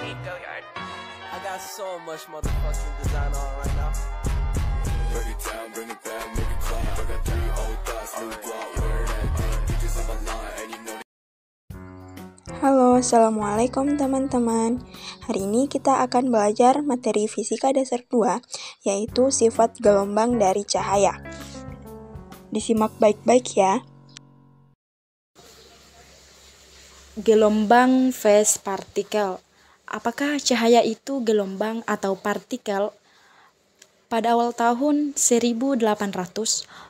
I got so much motherfucking design on right now. Break it down, bring it back, make it clap. I got 3 old thoughts, new block, where that thing. Bitches on my line, and you know. Halo, assalamualaikum teman-teman. Hari ini kita akan belajar materi fisika dasar 2, yaitu sifat gelombang dari cahaya. Disimak baik-baik ya. Gelombang phase partikel. Apakah cahaya itu gelombang atau partikel? Pada awal tahun 1800,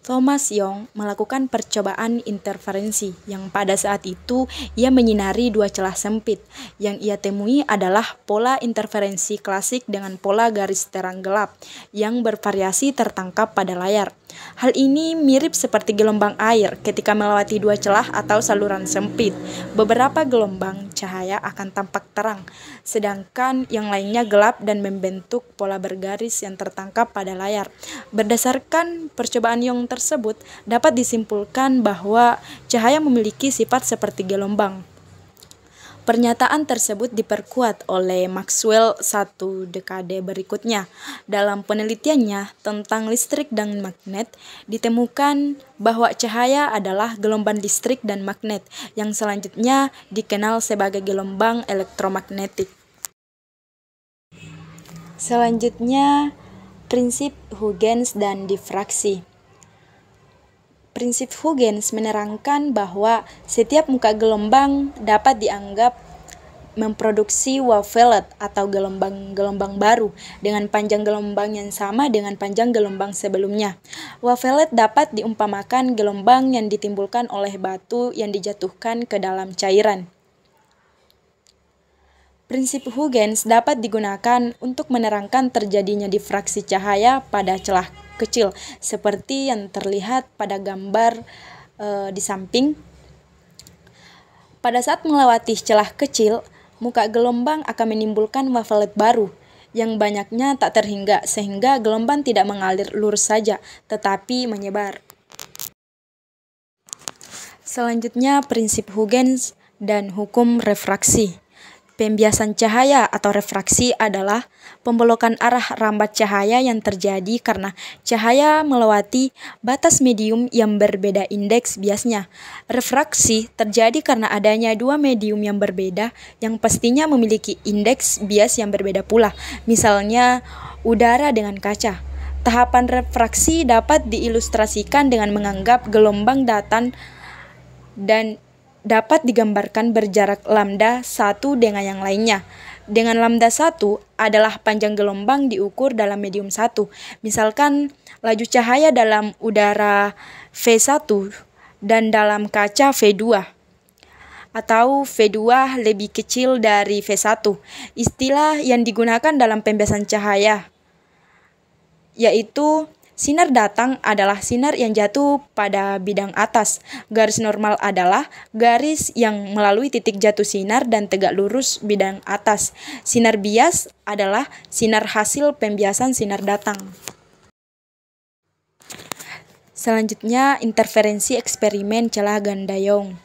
Thomas Young melakukan percobaan interferensi yang pada saat itu ia menyinari dua celah sempit. Yang ia temui adalah pola interferensi klasik dengan pola garis terang gelap yang bervariasi tertangkap pada layar. Hal ini mirip seperti gelombang air ketika melewati dua celah atau saluran sempit. Beberapa gelombang cahaya akan tampak terang, sedangkan yang lainnya gelap dan membentuk pola bergaris yang tertangkap pada layar. Berdasarkan percobaan Young tersebut, dapat disimpulkan bahwa cahaya memiliki sifat seperti gelombang. Pernyataan tersebut diperkuat oleh Maxwell satu dekade berikutnya. Dalam penelitiannya tentang listrik dan magnet, ditemukan bahwa cahaya adalah gelombang listrik dan magnet, yang selanjutnya dikenal sebagai gelombang elektromagnetik. Selanjutnya, prinsip Huygens dan difraksi. Prinsip Huygens menerangkan bahwa setiap muka gelombang dapat dianggap memproduksi wavelet atau gelombang baru dengan panjang gelombang yang sama dengan panjang gelombang sebelumnya. Wavelet dapat diumpamakan gelombang yang ditimbulkan oleh batu yang dijatuhkan ke dalam cairan. Prinsip Huygens dapat digunakan untuk menerangkan terjadinya difraksi cahaya pada celah kecil, seperti yang terlihat pada gambar di samping. Pada saat melewati celah kecil, muka gelombang akan menimbulkan wavelet baru yang banyaknya tak terhingga, sehingga gelombang tidak mengalir lurus saja, tetapi menyebar. Selanjutnya, prinsip Huygens dan hukum refraksi. Pembiasan cahaya atau refraksi adalah pembelokan arah rambat cahaya yang terjadi karena cahaya melewati batas medium yang berbeda indeks biasnya. Refraksi terjadi karena adanya dua medium yang berbeda yang pastinya memiliki indeks bias yang berbeda pula, misalnya udara dengan kaca. Tahapan refraksi dapat diilustrasikan dengan menganggap gelombang datang dan dapat digambarkan berjarak lambda 1 dengan yang lainnya. Dengan lambda 1 adalah panjang gelombang diukur dalam medium 1. Misalkan laju cahaya dalam udara V1 dan dalam kaca V2. Atau V2 lebih kecil dari V1. Istilah yang digunakan dalam pembiasan cahaya yaitu sinar datang adalah sinar yang jatuh pada bidang atas. Garis normal adalah garis yang melalui titik jatuh sinar dan tegak lurus bidang atas. Sinar bias adalah sinar hasil pembiasan sinar datang. Selanjutnya, interferensi eksperimen celah ganda Young.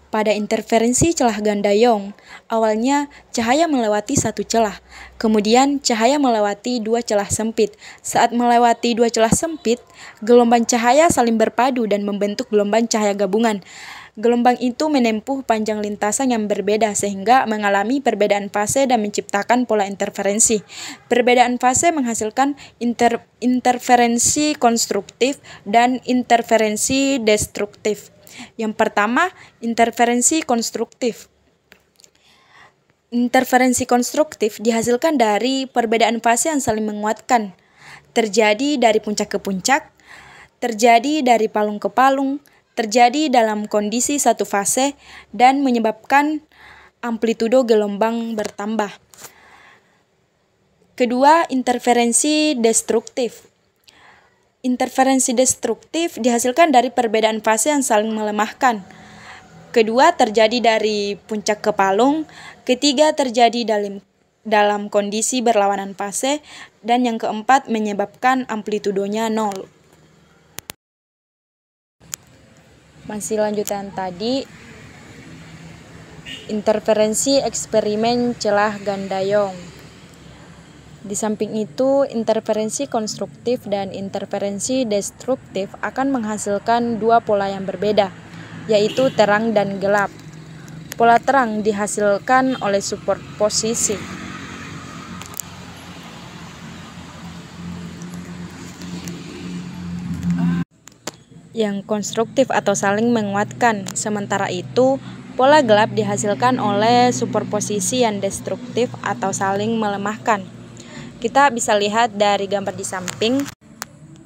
Pada interferensi celah ganda Young, awalnya cahaya melewati satu celah, kemudian cahaya melewati dua celah sempit. Saat melewati dua celah sempit, gelombang cahaya saling berpadu dan membentuk gelombang cahaya gabungan. Gelombang itu menempuh panjang lintasan yang berbeda sehingga mengalami perbedaan fase dan menciptakan pola interferensi. Perbedaan fase menghasilkan interferensi konstruktif dan interferensi destruktif. Yang pertama, interferensi konstruktif. Interferensi konstruktif dihasilkan dari perbedaan fase yang saling menguatkan. Terjadi dari puncak ke puncak, terjadi dari palung ke palung, terjadi dalam kondisi satu fase, dan menyebabkan amplitudo gelombang bertambah. Kedua, interferensi destruktif. Interferensi destruktif dihasilkan dari perbedaan fase yang saling melemahkan. Kedua, terjadi dari puncak ke palung. Ketiga, terjadi dalam kondisi berlawanan fase. Dan yang keempat, menyebabkan amplitudonya 0. Masih lanjutan tadi, interferensi eksperimen celah ganda Young. Di samping itu, interferensi konstruktif dan interferensi destruktif akan menghasilkan dua pola yang berbeda, yaitu terang dan gelap. Pola terang dihasilkan oleh superposisi. Yang konstruktif atau saling menguatkan. Sementara itu, pola gelap dihasilkan oleh superposisi yang destruktif atau saling melemahkan. Kita bisa lihat dari gambar di samping,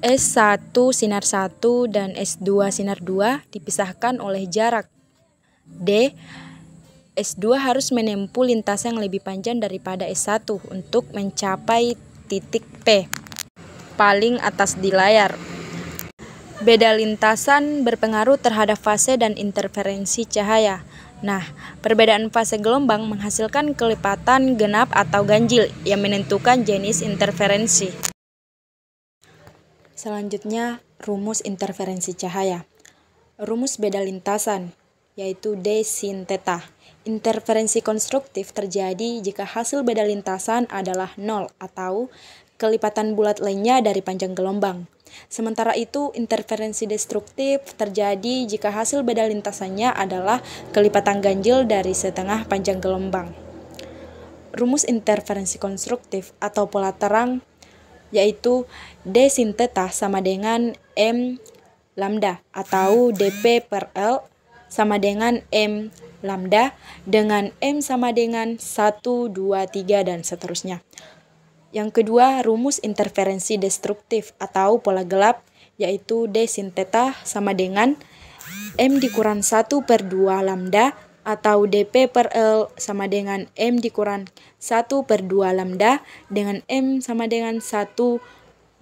S1 sinar 1 dan S2 sinar 2 dipisahkan oleh jarak D. S2 harus menempuh lintasan yang lebih panjang daripada S1 untuk mencapai titik P paling atas di layar. Beda lintasan berpengaruh terhadap fase dan interferensi cahaya. Nah, perbedaan fase gelombang menghasilkan kelipatan genap atau ganjil yang menentukan jenis interferensi. Selanjutnya, rumus interferensi cahaya. Rumus beda lintasan, yaitu D sin theta. Interferensi konstruktif terjadi jika hasil beda lintasan adalah 0 atau kelipatan bulat lainnya dari panjang gelombang. Sementara itu, interferensi destruktif terjadi jika hasil beda lintasannya adalah kelipatan ganjil dari setengah panjang gelombang. Rumus interferensi konstruktif atau pola terang yaitu D sin theta sama dengan M lambda atau dP per L sama dengan M lambda dengan M sama dengan 1, 2, 3, dan seterusnya. Yang kedua, rumus interferensi destruktif atau pola gelap, yaitu D sin theta sama dengan M dikurang 1 per 2 lambda atau dP per L sama dengan M dikurang 1 per 2 lambda dengan M sama dengan 1, 2,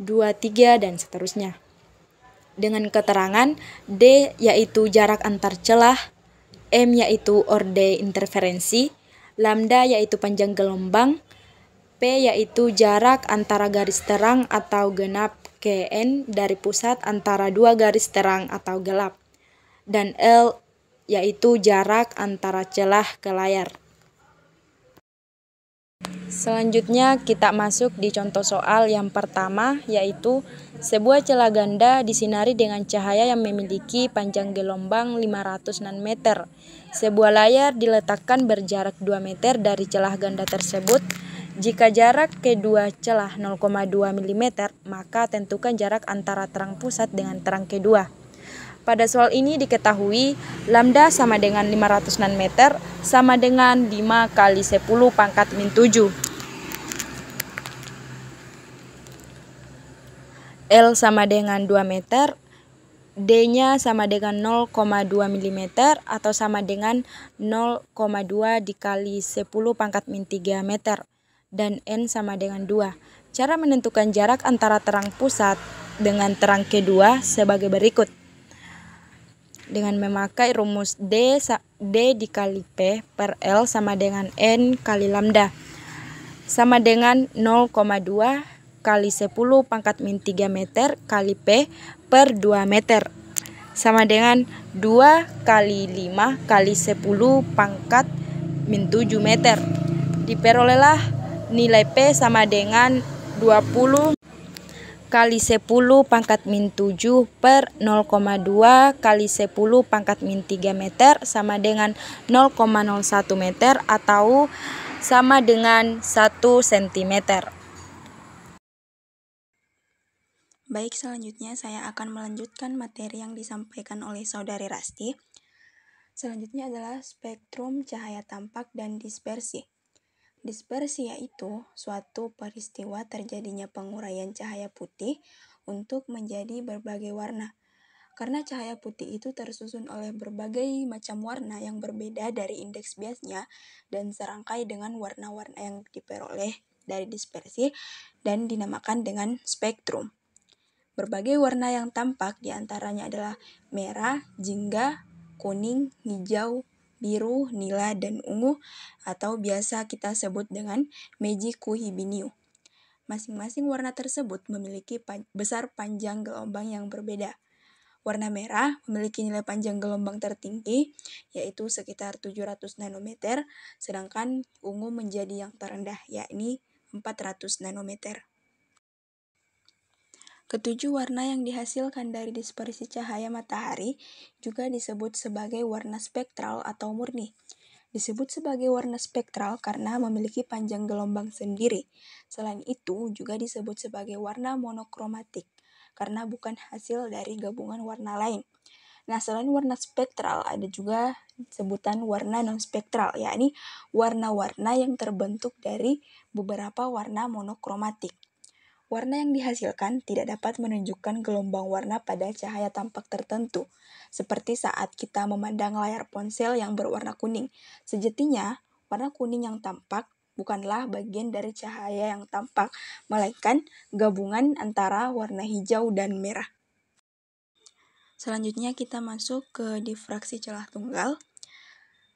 3, dan seterusnya. Dengan keterangan D yaitu jarak antar celah, M yaitu orde interferensi, lambda yaitu panjang gelombang, P yaitu jarak antara garis terang atau genap ke N dari pusat antara dua garis terang atau gelap, dan L yaitu jarak antara celah ke layar. Selanjutnya kita masuk di contoh soal yang pertama, yaitu sebuah celah ganda disinari dengan cahaya yang memiliki panjang gelombang 500 nanometer. Sebuah layar diletakkan berjarak 2 meter dari celah ganda tersebut. Jika jarak kedua celah 0,2 mm, maka tentukan jarak antara terang pusat dengan terang kedua. Pada soal ini diketahui lambda sama dengan 500 nanometer sama dengan 5 kali 10 pangkat min 7. L sama dengan 2 meter, D-nya sama dengan 0,2 mm atau sama dengan 0,2 dikali 10 pangkat min 3 meter. Dan N sama dengan 2. Cara menentukan jarak antara terang pusat dengan terang kedua sebagai berikut. Dengan memakai rumus D dikali P per L sama dengan N kali lambda. Sama dengan 0,2 kali 10 pangkat min 3 meter kali P per 2 meter. Sama dengan 2 kali 5 kali 10 pangkat min 7 meter. Diperolehlah nilai P sama dengan 20 kali 10 pangkat min 7 per 0,2 kali 10 pangkat min 3 meter sama dengan 0,01 meter atau sama dengan 1 cm. Baik, selanjutnya saya akan melanjutkan materi yang disampaikan oleh Saudari Rasti. Selanjutnya adalah spektrum cahaya tampak dan dispersi. Dispersi yaitu suatu peristiwa terjadinya penguraian cahaya putih untuk menjadi berbagai warna. Karena cahaya putih itu tersusun oleh berbagai macam warna yang berbeda dari indeks biasnya dan serangkai dengan warna-warna yang diperoleh dari dispersi dan dinamakan dengan spektrum. Berbagai warna yang tampak diantaranya adalah merah, jingga, kuning, hijau, biru, nila, dan ungu atau biasa kita sebut dengan Meiji Kuhibiniu. Masing-masing warna tersebut memiliki besar panjang gelombang yang berbeda. Warna merah memiliki nilai panjang gelombang tertinggi, yaitu sekitar 700 nanometer, sedangkan ungu menjadi yang terendah, yakni 400 nanometer. Ketujuh warna yang dihasilkan dari dispersi cahaya matahari juga disebut sebagai warna spektral atau murni. Disebut sebagai warna spektral karena memiliki panjang gelombang sendiri. Selain itu, juga disebut sebagai warna monokromatik karena bukan hasil dari gabungan warna lain. Nah, selain warna spektral, ada juga sebutan warna non-spektral, yakni warna-warna yang terbentuk dari beberapa warna monokromatik. Warna yang dihasilkan tidak dapat menunjukkan gelombang warna pada cahaya tampak tertentu, seperti saat kita memandang layar ponsel yang berwarna kuning. Sejatinya, warna kuning yang tampak bukanlah bagian dari cahaya yang tampak, melainkan gabungan antara warna hijau dan merah. Selanjutnya kita masuk ke difraksi celah tunggal.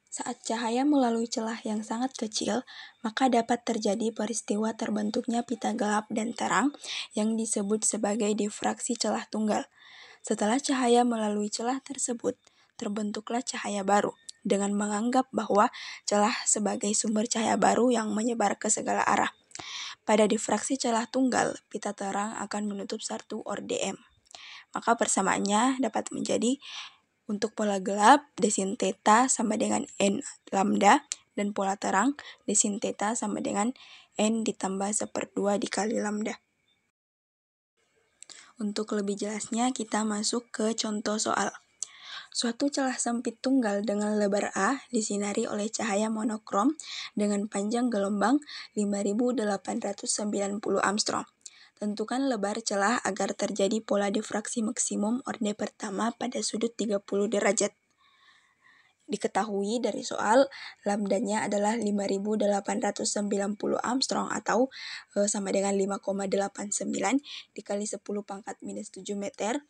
Saat cahaya melalui celah yang sangat kecil, maka dapat terjadi peristiwa terbentuknya pita gelap dan terang yang disebut sebagai difraksi celah tunggal. Setelah cahaya melalui celah tersebut, terbentuklah cahaya baru, dengan menganggap bahwa celah sebagai sumber cahaya baru yang menyebar ke segala arah. Pada difraksi celah tunggal, pita terang akan menutup satu ORDM. Maka persamaannya dapat menjadi untuk pola gelap, d sin theta sama dengan n lambda, dan pola terang, d sin theta sama dengan n ditambah 1/2 dikali lambda. Untuk lebih jelasnya, kita masuk ke contoh soal. Suatu celah sempit tunggal dengan lebar A disinari oleh cahaya monokrom dengan panjang gelombang 5890 Armstrong. Tentukan lebar celah agar terjadi pola difraksi maksimum orde pertama pada sudut 30 derajat. Diketahui dari soal, lambdanya adalah 5890 Armstrong atau sama dengan 5,89 dikali 10⁻⁻⁷ meter.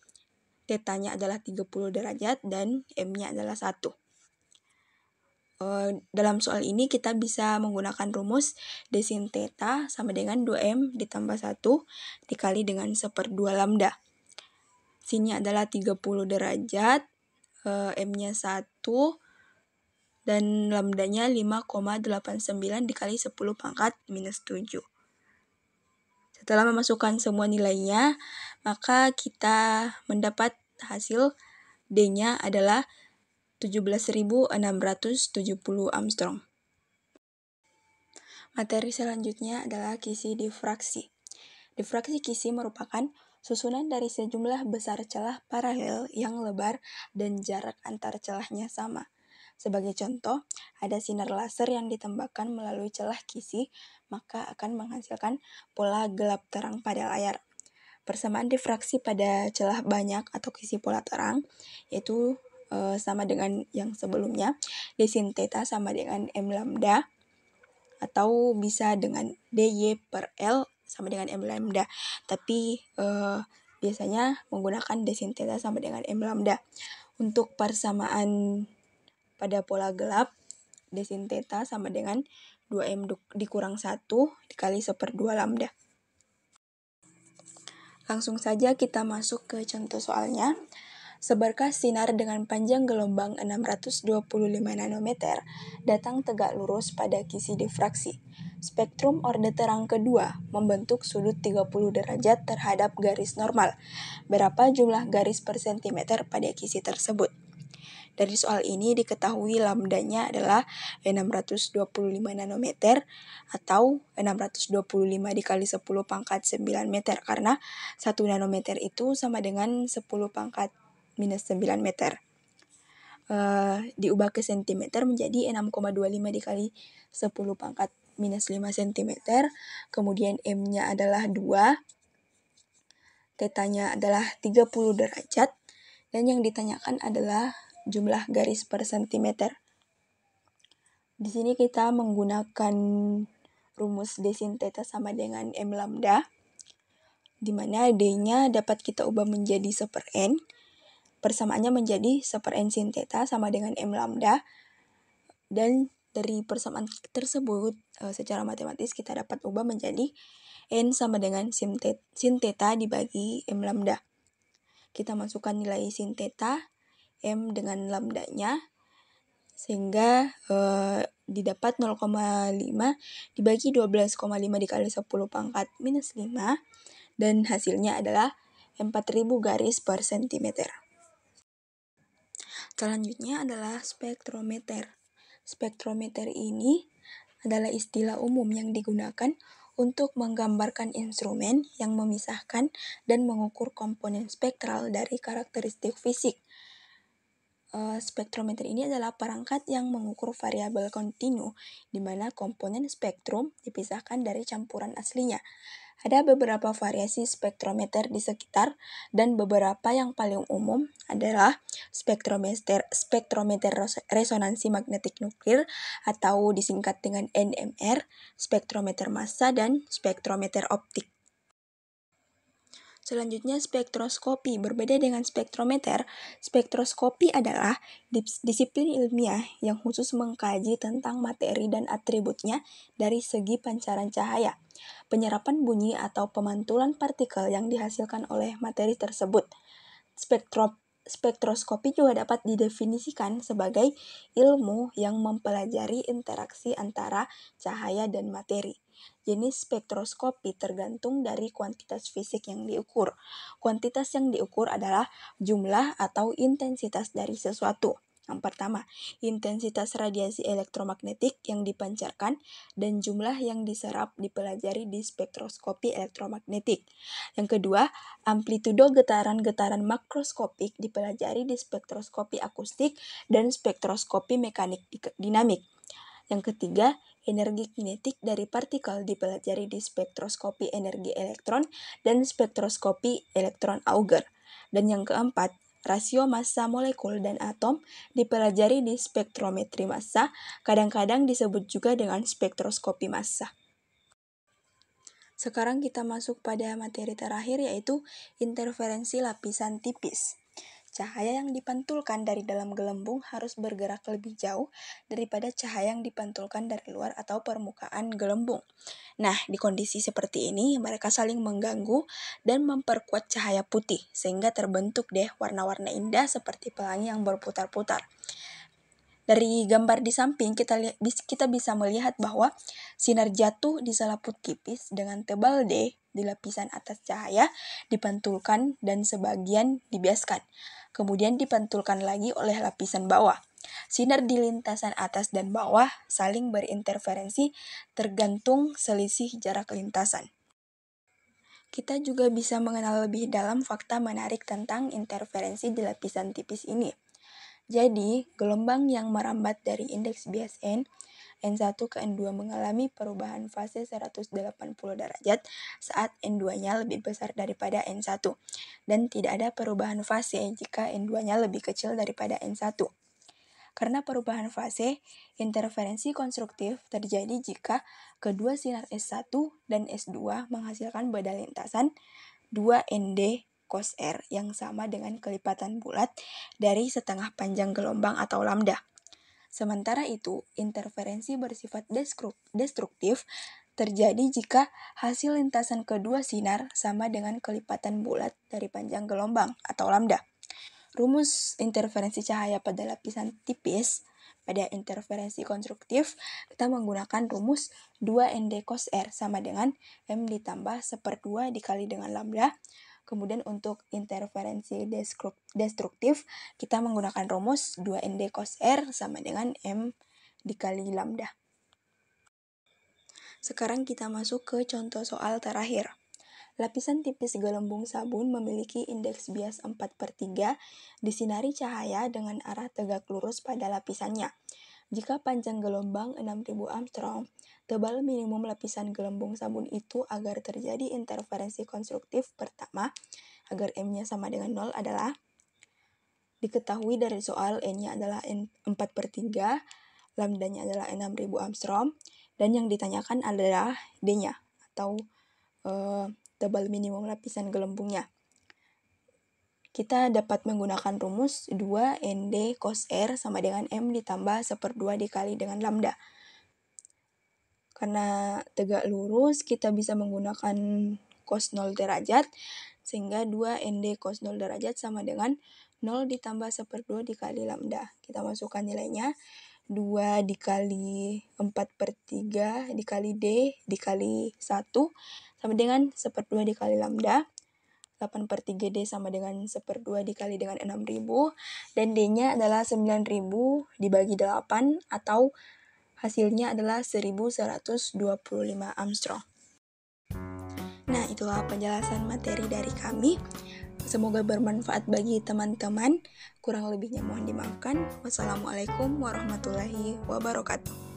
Tetanya adalah 30 derajat dan M-nya adalah 1. Dalam soal ini kita bisa menggunakan rumus d sin theta sama dengan 2M ditambah 1 dikali dengan 1/2 lambda. Sinnya adalah 30 derajat, M-nya 1, dan lambdanya 5,89 dikali 10⁻⁻⁷. Setelah memasukkan semua nilainya, maka kita mendapat hasil D-nya adalah 17.670 Armstrong. Materi selanjutnya adalah kisi difraksi. Difraksi kisi merupakan susunan dari sejumlah besar celah paralel yang lebar dan jarak antar celahnya sama. Sebagai contoh, ada sinar laser yang ditembakkan melalui celah kisi, maka akan menghasilkan pola gelap terang pada layar. Persamaan difraksi pada celah banyak atau kisi pola terang, yaitu sama dengan yang sebelumnya, d sin theta sama dengan m lambda, atau bisa dengan dy/l sama dengan m lambda. Tapi biasanya menggunakan d sin theta sama dengan m lambda. Untuk persamaan pada pola gelap, d sin theta sama dengan 2m dikurang 1 dikali 1/2 lambda. Langsung saja kita masuk ke contoh soalnya. Seberkas sinar dengan panjang gelombang 625 nanometer datang tegak lurus pada kisi difraksi. Spektrum orde terang kedua membentuk sudut 30 derajat terhadap garis normal. Berapa jumlah garis per sentimeter pada kisi tersebut? Dari soal ini diketahui lambdanya adalah 625 nanometer atau 625 dikali 10⁻⁹ meter karena 1 nanometer itu sama dengan 10⁻⁻⁹ meter. Diubah ke sentimeter menjadi 6,25 dikali 10⁻⁻⁵ cm. Kemudian M-nya adalah 2, tetanya adalah 30 derajat, dan yang ditanyakan adalah jumlah garis per sentimeter. Di sini kita menggunakan rumus d sin theta sama dengan m lambda, di mana d-nya dapat kita ubah menjadi 1/n. Persamaannya menjadi 1/n sin theta sama dengan m lambda, dan dari persamaan tersebut secara matematis kita dapat ubah menjadi n sama dengan sin theta dibagi m lambda. kita masukkan nilai sin theta, M dengan lambdanya, sehingga didapat 0,5 dibagi 12,5 dikali 10 pangkat minus 5, dan hasilnya adalah 4000 garis per sentimeter. Selanjutnya adalah spektrometer. Spektrometer ini adalah istilah umum yang digunakan untuk menggambarkan instrumen yang memisahkan dan mengukur komponen spektral dari karakteristik fisik. Spektrometer ini adalah perangkat yang mengukur variabel kontinu, di mana komponen spektrum dipisahkan dari campuran aslinya. Ada beberapa variasi spektrometer di sekitar, dan beberapa yang paling umum adalah spektrometer resonansi magnetik nuklir atau disingkat dengan NMR, spektrometer massa, dan spektrometer optik. Selanjutnya spektroskopi. Berbeda dengan spektrometer, spektroskopi adalah disiplin ilmiah yang khusus mengkaji tentang materi dan atributnya dari segi pancaran cahaya, penyerapan bunyi atau pemantulan partikel yang dihasilkan oleh materi tersebut. Spektroskopi juga dapat didefinisikan sebagai ilmu yang mempelajari interaksi antara cahaya dan materi. Jenis spektroskopi tergantung dari kuantitas fisik yang diukur. Kuantitas yang diukur adalah jumlah atau intensitas dari sesuatu. Yang pertama, intensitas radiasi elektromagnetik yang dipancarkan dan jumlah yang diserap dipelajari di spektroskopi elektromagnetik. Yang kedua, amplitudo getaran-getaran makroskopik dipelajari di spektroskopi akustik dan spektroskopi mekanik dinamik. Yang ketiga, energi kinetik dari partikel dipelajari di spektroskopi energi elektron dan spektroskopi elektron Auger. Dan yang keempat, rasio massa molekul dan atom dipelajari di spektrometri massa, kadang-kadang disebut juga dengan spektroskopi massa. Sekarang kita masuk pada materi terakhir, yaitu interferensi lapisan tipis. Cahaya yang dipantulkan dari dalam gelembung harus bergerak lebih jauh daripada cahaya yang dipantulkan dari luar atau permukaan gelembung. Nah, di kondisi seperti ini, mereka saling mengganggu dan memperkuat cahaya putih, sehingga terbentuk deh warna-warna indah seperti pelangi yang berputar-putar. Dari gambar di samping, kita bisa melihat bahwa sinar jatuh di selaput tipis dengan tebal D di lapisan atas cahaya dipantulkan dan sebagian dibiaskan. Kemudian dipantulkan lagi oleh lapisan bawah. Sinar di lintasan atas dan bawah saling berinterferensi tergantung selisih jarak lintasan. Kita juga bisa mengenal lebih dalam fakta menarik tentang interferensi di lapisan tipis ini. Jadi, gelombang yang merambat dari indeks bias N1 ke N2 mengalami perubahan fase 180 derajat saat N2-nya lebih besar daripada N1, dan tidak ada perubahan fase jika N2-nya lebih kecil daripada N1. Karena perubahan fase, interferensi konstruktif terjadi jika kedua sinar S1 dan S2 menghasilkan beda lintasan 2ND cos R yang sama dengan kelipatan bulat dari setengah panjang gelombang atau lambda. Sementara itu, interferensi bersifat destruktif terjadi jika hasil lintasan kedua sinar sama dengan kelipatan bulat dari panjang gelombang atau lambda. Rumus interferensi cahaya pada lapisan tipis pada interferensi konstruktif, kita menggunakan rumus 2ND cos R sama dengan M ditambah 1/2 dikali dengan lambda. Kemudian untuk interferensi destruktif, kita menggunakan rumus 2ND cos R sama dengan M dikali lambda. Sekarang kita masuk ke contoh soal terakhir. Lapisan tipis gelembung sabun memiliki indeks bias 4/3 disinari cahaya dengan arah tegak lurus pada lapisannya. Jika panjang gelombang 6000 Armstrong, tebal minimum lapisan gelembung sabun itu agar terjadi interferensi konstruktif pertama, agar M-nya sama dengan 0 adalah, diketahui dari soal N-nya adalah 4/3, lambdanya adalah 6000 Armstrong, dan yang ditanyakan adalah D-nya, atau tebal minimum lapisan gelembungnya. Kita dapat menggunakan rumus 2ND cos R sama dengan M ditambah 1/2 dikali dengan lambda. Karena tegak lurus, kita bisa menggunakan cos 0 derajat, Sehingga 2 ND cos 0 derajat sama dengan 0 ditambah 1/2 dikali lambda. Kita masukkan nilainya. 2 dikali 4/3 dikali D dikali 1 sama dengan 1/2 dikali lambda. 8/3 D sama dengan 1/2 dikali dengan 6.000. Dan D-nya adalah 9.000 dibagi 8 atau hasilnya adalah 1125 Armstrong. Nah, itulah penjelasan materi dari kami. Semoga bermanfaat bagi teman-teman. Kurang lebihnya mohon dimaafkan. Wassalamualaikum warahmatullahi wabarakatuh.